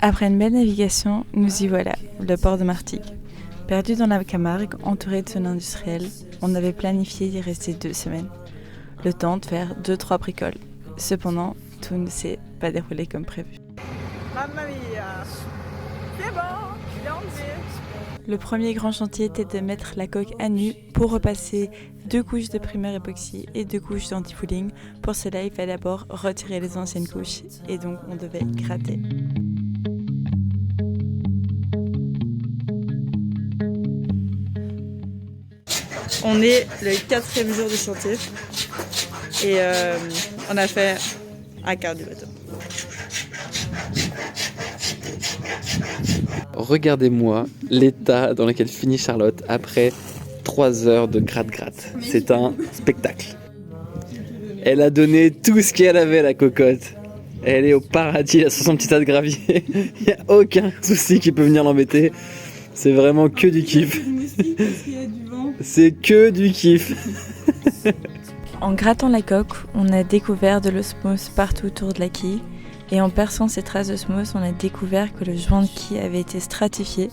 Après une belle navigation, nous y voilà, le port de Martigues. Perdu dans la Camargue, entouré de zones industrielles, on avait planifié d'y rester 2 semaines. Le temps de faire 2-3 bricoles. Cependant, tout ne s'est pas déroulé comme prévu. Mamma mia! C'est bon, il est enlevé. Le premier grand chantier était de mettre la coque à nu pour repasser 2 couches de primaire époxy et 2 couches d'anti-fouling. Pour cela, il fallait d'abord retirer les anciennes couches et donc on devait gratter. On est le 4e jour du chantier et on a fait un quart du bateau. Regardez-moi l'état dans lequel finit Charlotte après 3 heures de gratte-gratte. C'est un spectacle. Elle a donné tout ce qu'elle avait, la cocotte. Elle est au paradis, elle a sur son petit tas de gravier. Il n'y a aucun souci qui peut venir l'embêter. C'est vraiment que du kiff. C'est que du kiff. En grattant la coque, on a découvert de l'osmose partout autour de la quille. Et en perçant ces traces d'osmose, on a découvert que le joint de quille avait été stratifié,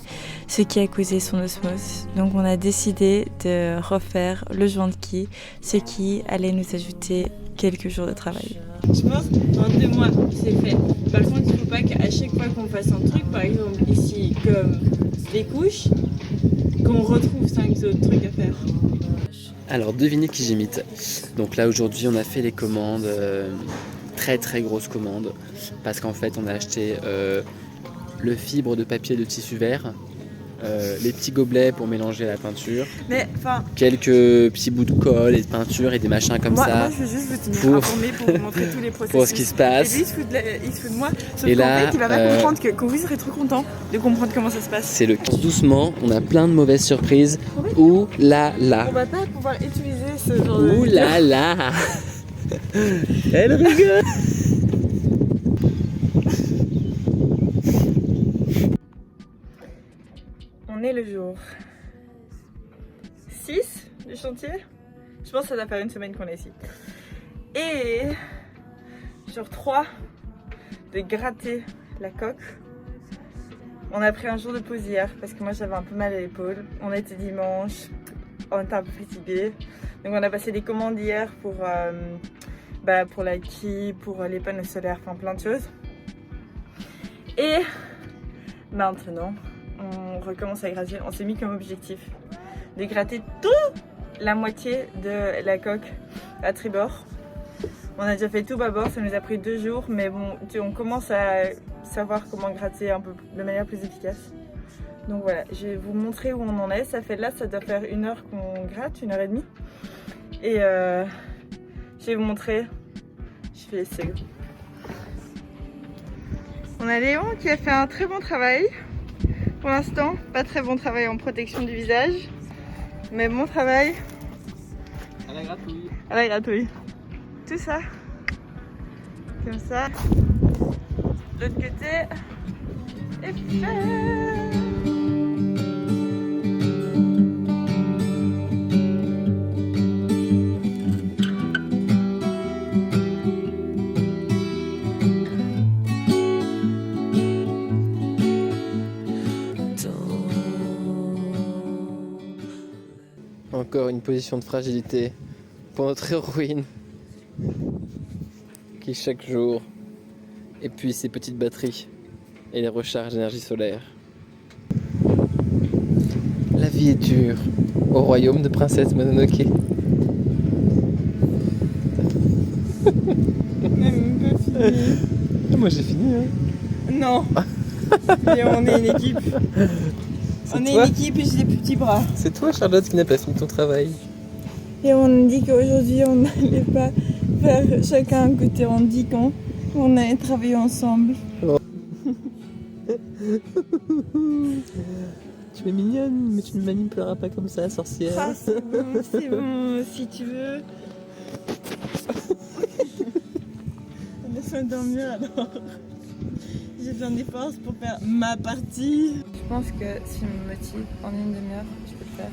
ce qui a causé son osmose. Donc on a décidé de refaire le joint de quille, ce qui allait nous ajouter quelques jours de travail. Je pense qu'en 2 mois, c'est fait. Par contre, il ne faut pas qu'à chaque fois qu'on fasse un truc, par exemple ici, comme les couches, qu'on retrouve 5 autres trucs à faire. Alors devinez qui j'imite. Donc là aujourd'hui on a fait les commandes, très très grosses commandes, parce qu'en fait on a acheté le fibre de papier de tissu vert, les petits gobelets pour mélanger la peinture, Mais enfin, quelques petits bouts de colle et de peinture et des machins comme ça moi je veux juste vous tenir informé pour vous montrer tous les processus. pour ce qui se passe. Et lui il se fout de moi, sauf Et qu'en là, fait il va pas comprendre qu'on vous serait trop content de comprendre comment ça se passe. C'est le doucement, on a plein de mauvaises surprises. Ouh là là. On va pas pouvoir utiliser ce genre de... Ouh là là. Elle rigole. On est le jour 6 du chantier. Je pense que ça doit faire 1 semaine qu'on est ici. Et jour 3 de gratter la coque. On a pris un jour de pause hier parce que moi j'avais un peu mal à l'épaule. On était dimanche, on était un peu fatigués. Donc on a passé des commandes hier pour la quille, pour les panneaux solaires, enfin plein de choses. Et maintenant, on recommence à gratter. On s'est mis comme objectif de gratter toute la moitié de la coque à tribord. On a déjà fait tout bâbord, ça nous a pris 2 jours, mais bon, on commence à savoir comment gratter un peu de manière plus efficace. Donc voilà, je vais vous montrer où on en est. Ça doit faire 1 heure qu'on gratte, 1h30. Et je vais vous montrer. Je vais essayer. On a Léon qui a fait un très bon travail. Pour l'instant, pas très bon travail en protection du visage, mais bon travail À la gratouille. à la gratouille. Tout ça, comme ça. De l'autre côté, et fait. Encore une position de fragilité pour notre héroïne qui chaque jour épuise ses petites batteries et les recharge d'énergie solaire. La vie est dure au royaume de Princesse Mononoke. Même pas fini. Moi j'ai fini hein. Non. Mais on est une équipe. On est une équipe et j'ai des petits bras. C'est toi Charlotte qui n'a pas fini ton travail. Et on dit qu'aujourd'hui on n'allait pas faire chacun un côté handicap. On allait travailler ensemble. Tu es mignonne, mais tu ne manipuleras pas comme ça, sorcière. Ah, c'est bon, si tu veux. Laisse-moi dormir alors. J'ai besoin des forces pour faire ma partie. Je pense que si je me motive en 1 demi-heure, je peux le faire.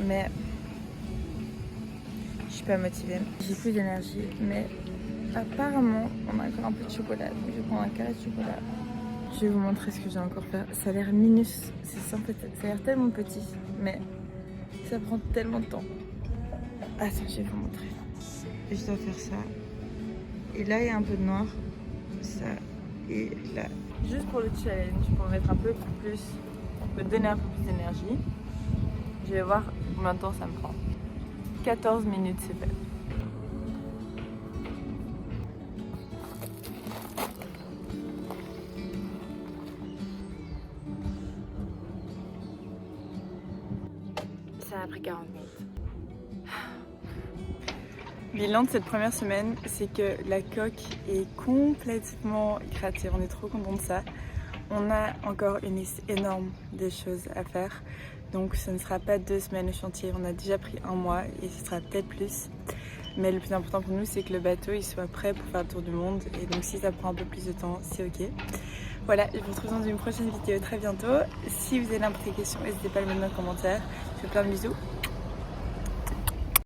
Mais je suis pas motivée. J'ai plus d'énergie, mais apparemment on a encore un peu de chocolat. Donc je vais prendre un carré de chocolat. Je vais vous montrer ce que j'ai encore fait. Ça a l'air minus, ça a l'air tellement petit, mais ça prend tellement de temps. Attends, je vais vous montrer. Je dois faire ça. Et là, il y a un peu de noir. Ça et là. Juste pour le challenge, pour mettre un peu plus, me donner un peu plus d'énergie. Je vais voir combien de temps ça me prend. 14 minutes, c'est fait. Ça a pris 40 minutes. Bilan de cette première semaine, c'est que la coque est complètement grattée. On est trop contents de ça. On a encore une liste énorme de choses à faire. Donc ce ne sera pas 2 semaines de chantier. On a déjà pris 1 mois et ce sera peut-être plus. Mais le plus important pour nous, c'est que le bateau il soit prêt pour faire le tour du monde. Et donc si ça prend un peu plus de temps, c'est ok. Voilà, je vous retrouve dans une prochaine vidéo très bientôt. Si vous avez n'importe quelle question, n'hésitez pas à le mettre dans les commentaires. Je vous fais plein de bisous.